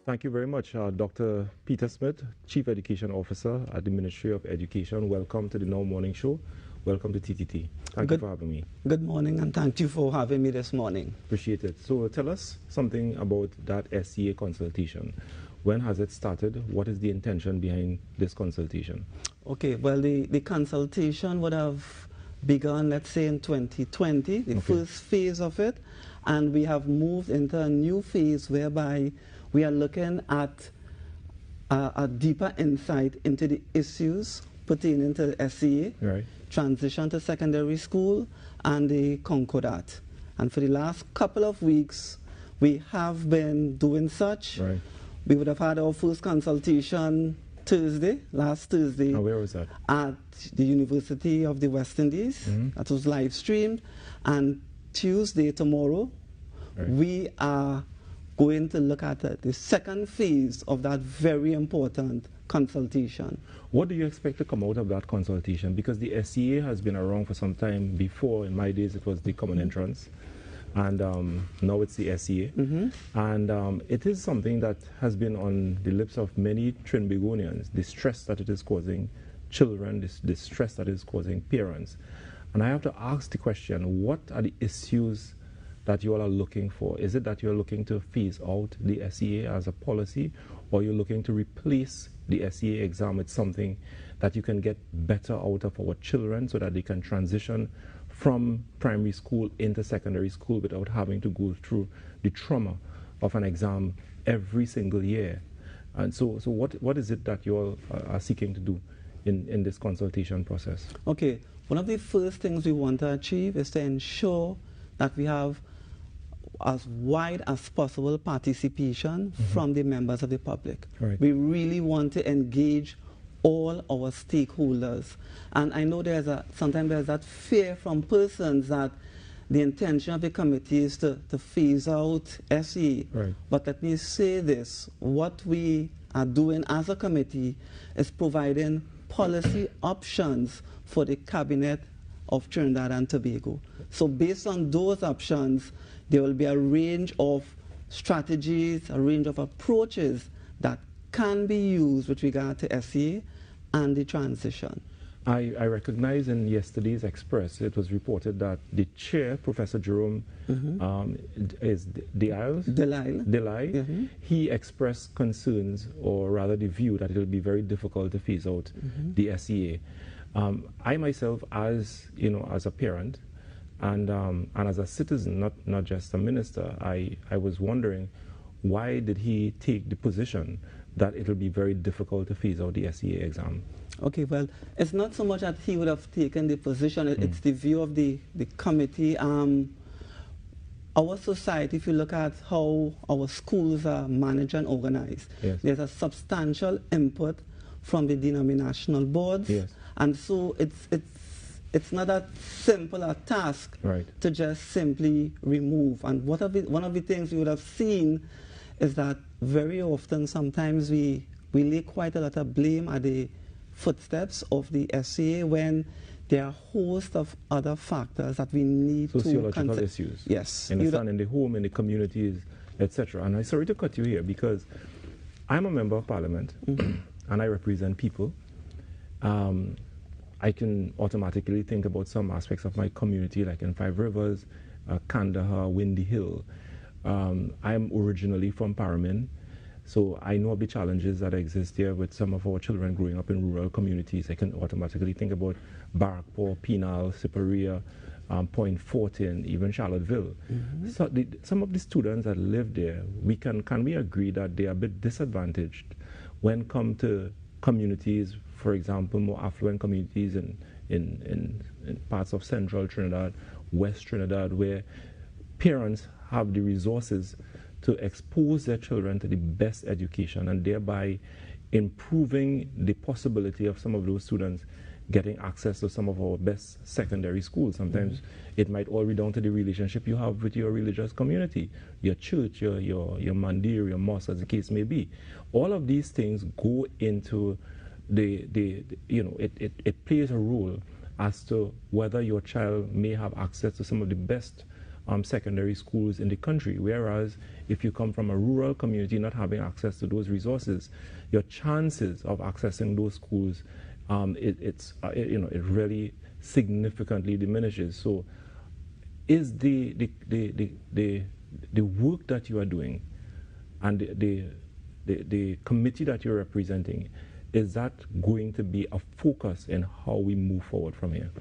Thank you very much, Dr. Peter Smith, Chief Education Officer at the Ministry of Education. Welcome to the Now Morning Show. Welcome to TTT. Thank you for having me. Good morning, and thank you for having me this morning. Appreciate it. So tell us something about that SEA consultation. When has it started? What is the intention behind this consultation? Okay, well, the consultation would have begun, let's say, in 2020, the first phase of it, and we have moved into a new phase whereby we are looking at a deeper insight into the issues pertaining to the SEA, Right. transition to secondary school, and the Concordat. And for the last couple of weeks, we have been doing such. Right. We would have had our first consultation last Thursday. And where was that? At the University of the West Indies. That was live streamed. And Tuesday, tomorrow, we are going to look at the second phase of that very important consultation. What do you expect to come out of that consultation? Because the SEA has been around for some time before. In my days, it was the Common Entrance. And now it's the SEA. And it is something that has been on the lips of many Trinbagonians, the stress that it is causing children, the stress that it is causing parents. And I have to ask the question, what are the issues that you all are looking for? Is it that you're looking to phase out the SEA as a policy, or you're looking to replace the SEA exam with something that you can get better out of our children so that they can transition from primary school into secondary school without having to go through the trauma of an exam every single year? And so what is it that you all are seeking to do in this consultation process? Okay, one of the first things we want to achieve is to ensure that we have as wide as possible participation from the members of the public. Right. We really want to engage all our stakeholders. And I know sometimes there's that fear from persons that the intention of the committee is to phase out SE. Right. But let me say this, what we are doing as a committee is providing policy options for the Cabinet of Trinidad and Tobago. So based on those options, there will be a range of strategies, a range of approaches that can be used with regard to SEA and the transition. I recognize in yesterday's Express, it was reported that the chair, Professor Jerome, is Delay. He expressed concerns, or rather the view that it will be very difficult to phase out the SEA. I myself, as a parent and as a citizen, not just a minister, I was wondering, why did he take the position that it will be very difficult to phase out the SEA exam? Okay, well, it's not so much that he would have taken the position, it's the view of the committee. Our society, if you look at how our schools are managed and organized, there's a substantial input from the denominational boards, and so it's not that simple a task to just simply remove. And one of the things we would have seen is that very often, sometimes we lay quite a lot of blame at the footsteps of the SEA when there are a host of other factors that we need to consider. Sociological issues. Yes. In the home, in the communities, etc. And I'm sorry to cut you here, because I'm a member of Parliament and I represent people. I can automatically think about some aspects of my community, like in Five Rivers, Kandahar, Windy Hill. I'm originally from Paramin, so I know of the challenges that exist here with some of our children growing up in rural communities. I can automatically think about Barrackpore, Penal, Siparia, Point Fortin, even Charlottesville. So some of the students that live there, can we agree that they are a bit disadvantaged when come to communities, for example, more affluent communities in parts of central Trinidad, West Trinidad, where parents have the resources to expose their children to the best education and thereby improving the possibility of some of those students getting access to some of our best secondary schools. Sometimes it might all be down to the relationship you have with your religious community, your church, your mandir, your mosque, as the case may be. All of these things go into it plays a role as to whether your child may have access to some of the best secondary schools in the country. Whereas if you come from a rural community not having access to those resources, your chances of accessing those schools, it really significantly diminishes. So is the work that you are doing and the committee that you're representing, is that going to be a focus in how we move forward from here?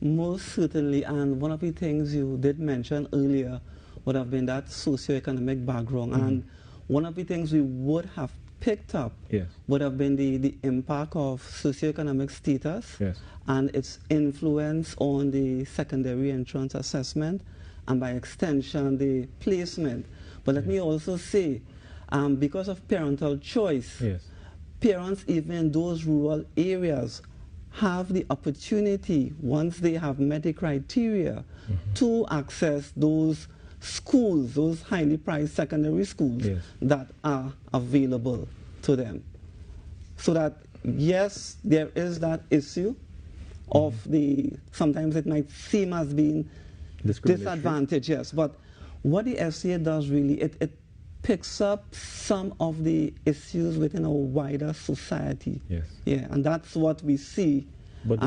Most certainly, and one of the things you did mention earlier would have been that socioeconomic background. And one of the things we would have picked up would have been the impact of socioeconomic status and its influence on the secondary entrance assessment and by extension the placement. But let me also say, because of parental choice, parents even in those rural areas have the opportunity, once they have met the criteria, to access those schools, those highly priced secondary schools that are available to them. So that, yes, there is that issue of sometimes it might seem as being disadvantage, but what the SEA does really, it picks up some of the issues within our wider society. And that's what we see. But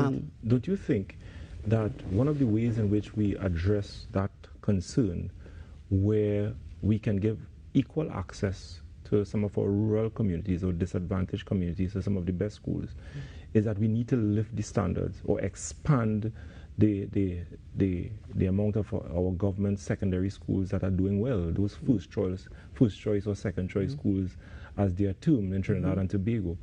don't you think that one of the ways in which we address that concern, where we can give equal access to some of our rural communities or disadvantaged communities to some of the best schools, is that we need to lift the standards or expand the amount of our government secondary schools that are doing well, those first choice or second choice schools, as they are termed in Trinidad and Tobago.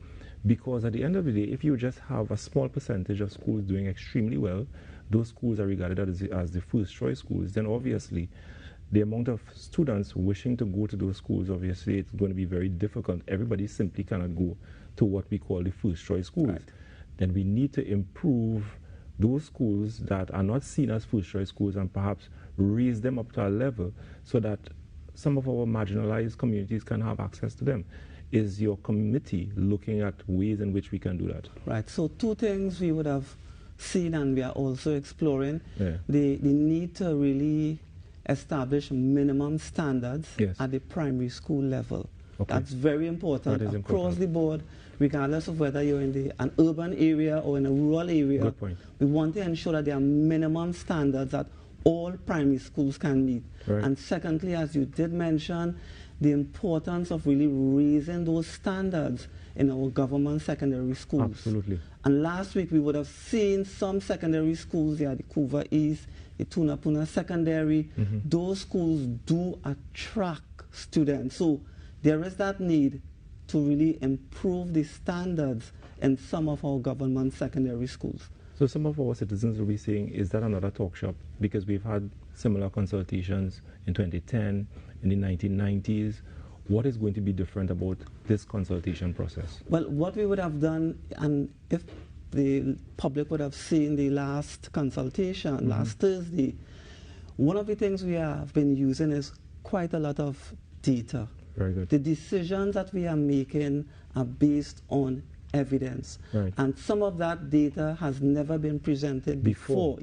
Because at the end of the day, if you just have a small percentage of schools doing extremely well, those schools are regarded as the first choice schools, then obviously the amount of students wishing to go to those schools, obviously it's going to be very difficult. Everybody simply cannot go to what we call the first choice schools. Then we need to improve those schools that are not seen as first choice schools and perhaps raise them up to a level so that some of our marginalized communities can have access to them. Is your committee looking at ways in which we can do that? Right, so two things we would have seen and we are also exploring. The need to really establish minimum standards at the primary school level. That's very important across the board, regardless of whether you're in an urban area or in a rural area. Good point. We want to ensure that there are minimum standards that all primary schools can meet. And secondly, as you did mention, the importance of really raising those standards in our government secondary schools. Absolutely. And last week we would have seen some secondary schools, the Kuva East, the Tunapuna Secondary. Those schools do attract students. So there is that need to really improve the standards in some of our government secondary schools. So some of our citizens will be saying, is that another talk shop? Because we've had similar consultations in 2010, in the 1990s. What is going to be different about this consultation process? Well, what we would have done, and if the public would have seen the last consultation last Thursday, one of the things we have been using is quite a lot of data. Very good. The decisions that we are making are based on evidence. And some of that data has never been presented before.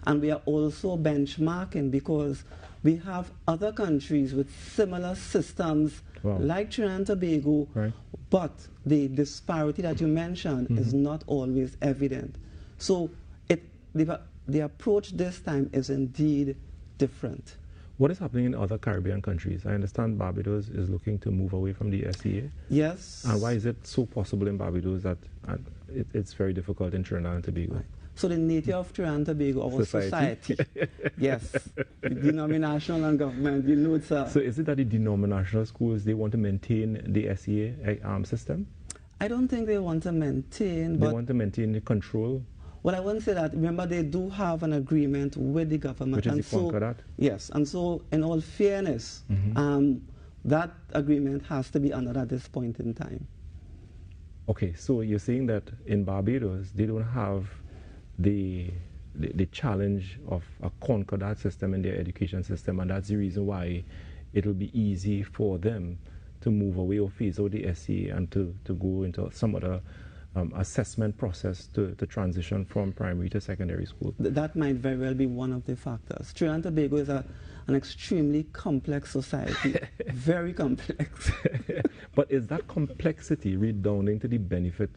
And we are also benchmarking because we have other countries with similar systems like Trinidad and Tobago, but the disparity that you mentioned is not always evident. So the approach this time is indeed different. What is happening in other Caribbean countries? I understand Barbados is looking to move away from the SEA. Yes. And why is it so possible in Barbados that it's very difficult in Trinidad and Tobago? So the nature of Trinidad and Tobago, our society. Yes. The denominational and government, you know, sir. So is it that the denominational schools, they want to maintain the SEA system? I don't think they want to maintain, but... They want to maintain the control? Well, I wouldn't say that. Remember, they do have an agreement with the government. Which is the Concordat? Yes, and so in all fairness, that agreement has to be honored at this point in time. Okay, so you're saying that in Barbados, they don't have the challenge of a Concordat system in their education system, and that's the reason why it will be easy for them to move away or phase out the SEA and to go into some other assessment process to transition from primary to secondary school? That might very well be one of the factors. Trinidad and Tobago is an extremely complex society, very complex. But is that complexity redounding to the benefit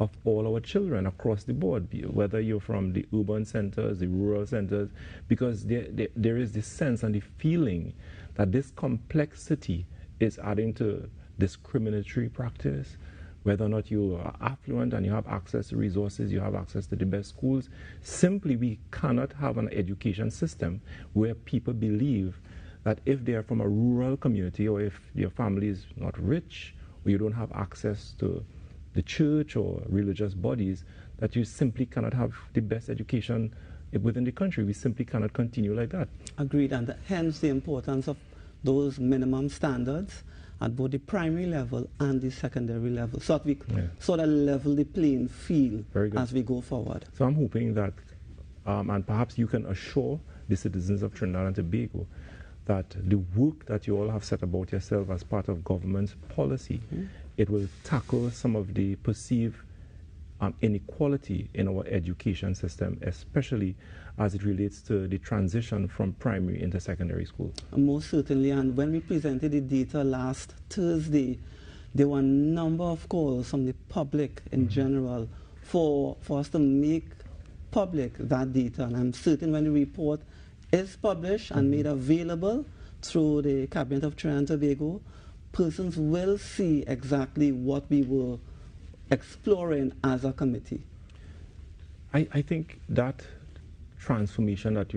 of all our children across the board, whether you're from the urban centers, the rural centers? Because there is this sense and the feeling that this complexity is adding to discriminatory practice, whether or not you are affluent and you have access to resources, you have access to the best schools. Simply, we cannot have an education system where people believe that if they are from a rural community, or if your family is not rich, or you don't have access to the church or religious bodies, that you simply cannot have the best education within the country. We simply cannot continue like that. Agreed, and hence the importance of those minimum standards at both the primary level and the secondary level, so that we sort of level the playing field as we go forward. So I'm hoping that, and perhaps you can assure the citizens of Trinidad and Tobago that the work that you all have set about yourself as part of government's policy, it will tackle some of the perceived inequality in our education system, especially as it relates to the transition from primary into secondary school. Most certainly, and when we presented the data last Thursday, there were a number of calls from the public in general for us to make public that data, and I'm certain when the report is published and made available through the Cabinet of Trinidad and Tobago, persons will see exactly what we were exploring as a committee. I think that transformation that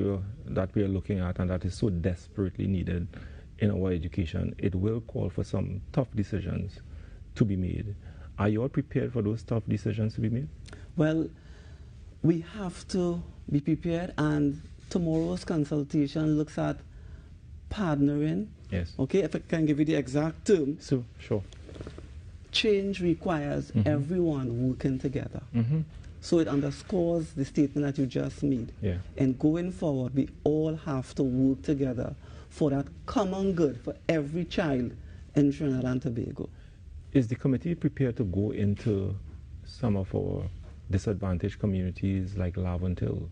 we are looking at, and that is so desperately needed in our education, it will call for some tough decisions to be made. Are you all prepared for those tough decisions to be made? Well, we have to be prepared, and tomorrow's consultation looks at partnering. Yes. Okay, if I can give you the exact term. So, sure. Change requires everyone working together. So it underscores the statement that you just made. Yeah. And going forward, we all have to work together for that common good for every child in Trinidad and Tobago. Is the committee prepared to go into some of our disadvantaged communities like Laventille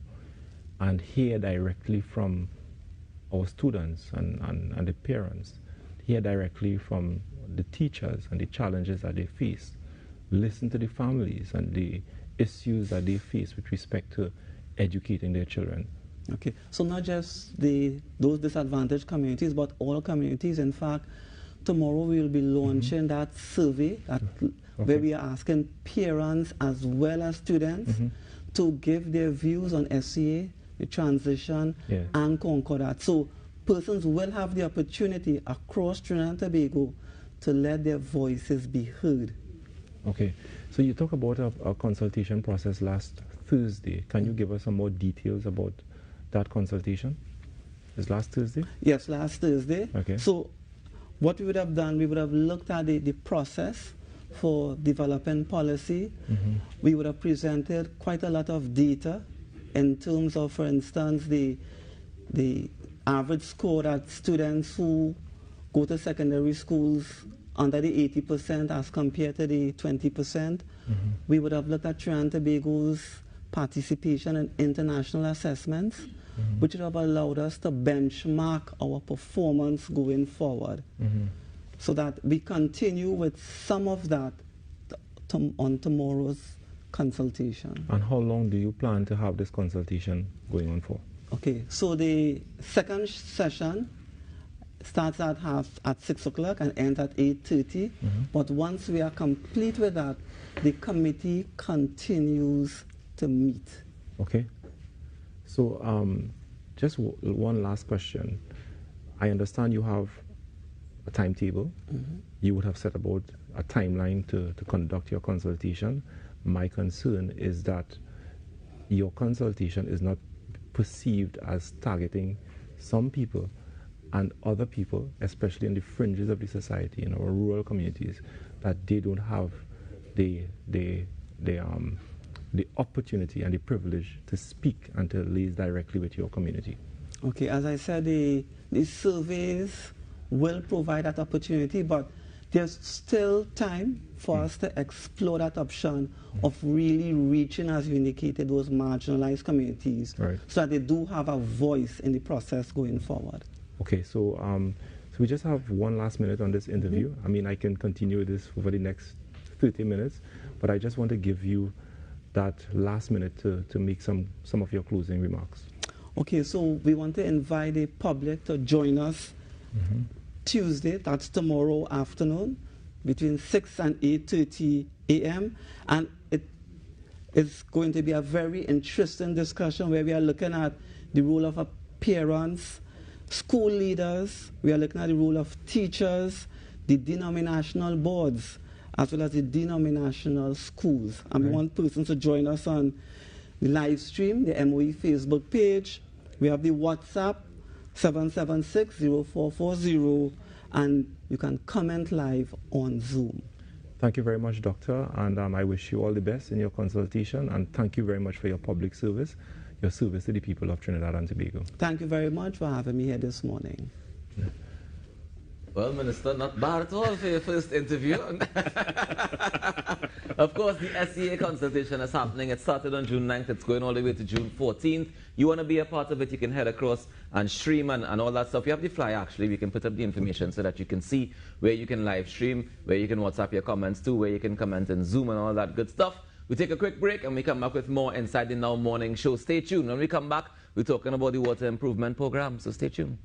and hear directly from our students and the parents, hear directly from the teachers and the challenges that they face, listen to the families and the issues that they face with respect to educating their children? Okay, so not just those disadvantaged communities, but all communities. In fact, tomorrow we will be launching that survey where we are asking parents as well as students to give their views on SEA, the transition, and Concordat. So persons will have the opportunity across Trinidad and Tobago to let their voices be heard. Okay, so you talk about a consultation process last Thursday. Can you give us some more details about that consultation? Is last Thursday? Yes, last Thursday. Okay. So what we would have done, we would have looked at the process for developing policy. We would have presented quite a lot of data in terms of, for instance, the average score that students who go to secondary schools under the 80% as compared to the 20%. We would have looked at Trinidad and Tobago's participation in international assessments, which would have allowed us to benchmark our performance going forward, so that we continue with some of that on tomorrow's consultation. And how long do you plan to have this consultation going on for? Okay, so the second session starts at 6 o'clock and ends at 8:30. But once we are complete with that, the committee continues to meet. Okay. So just one last question. I understand you have a timetable. You would have set about a timeline to conduct your consultation. My concern is that your consultation is not perceived as targeting some people and other people, especially in the fringes of the society, in our rural communities, that they don't have the opportunity and the privilege to speak and to liaise directly with your community. Okay, as I said, the surveys will provide that opportunity, but there's still time for us to explore that option of really reaching, as you indicated, those marginalized communities, so that they do have a voice in the process going forward. Okay, so so we just have one last minute on this interview. I mean, I can continue this over the next 30 minutes, but I just want to give you that last minute to make some of your closing remarks. Okay, so we want to invite the public to join us Tuesday, that's tomorrow afternoon, between 6 and 8:30 a.m. And it is going to be a very interesting discussion where we are looking at the role of parents, school leaders, we are looking at the role of teachers, the denominational boards, as well as the denominational schools. And we want persons to join us on the live stream, the MOE Facebook page. We have the WhatsApp, 776-0440, and you can comment live on Zoom. Thank you very much, Doctor, and I wish you all the best in your consultation, and thank you very much for your public service, your service to the people of Trinidad and Tobago. Thank you very much for having me here this morning. Well, Minister, not bad at all for your first interview. Of course, the SEA consultation is happening. It started on June 9th. It's going all the way to June 14th. You want to be a part of it, you can head across and stream and all that stuff. You have the flyer, actually. We can put up the information so that you can see where you can live stream, where you can WhatsApp your comments to, where you can comment in Zoom and all that good stuff. We take a quick break and we come back with more Inside the Now Morning Show. Stay tuned. When we come back, we're talking about the water improvement program, so stay tuned.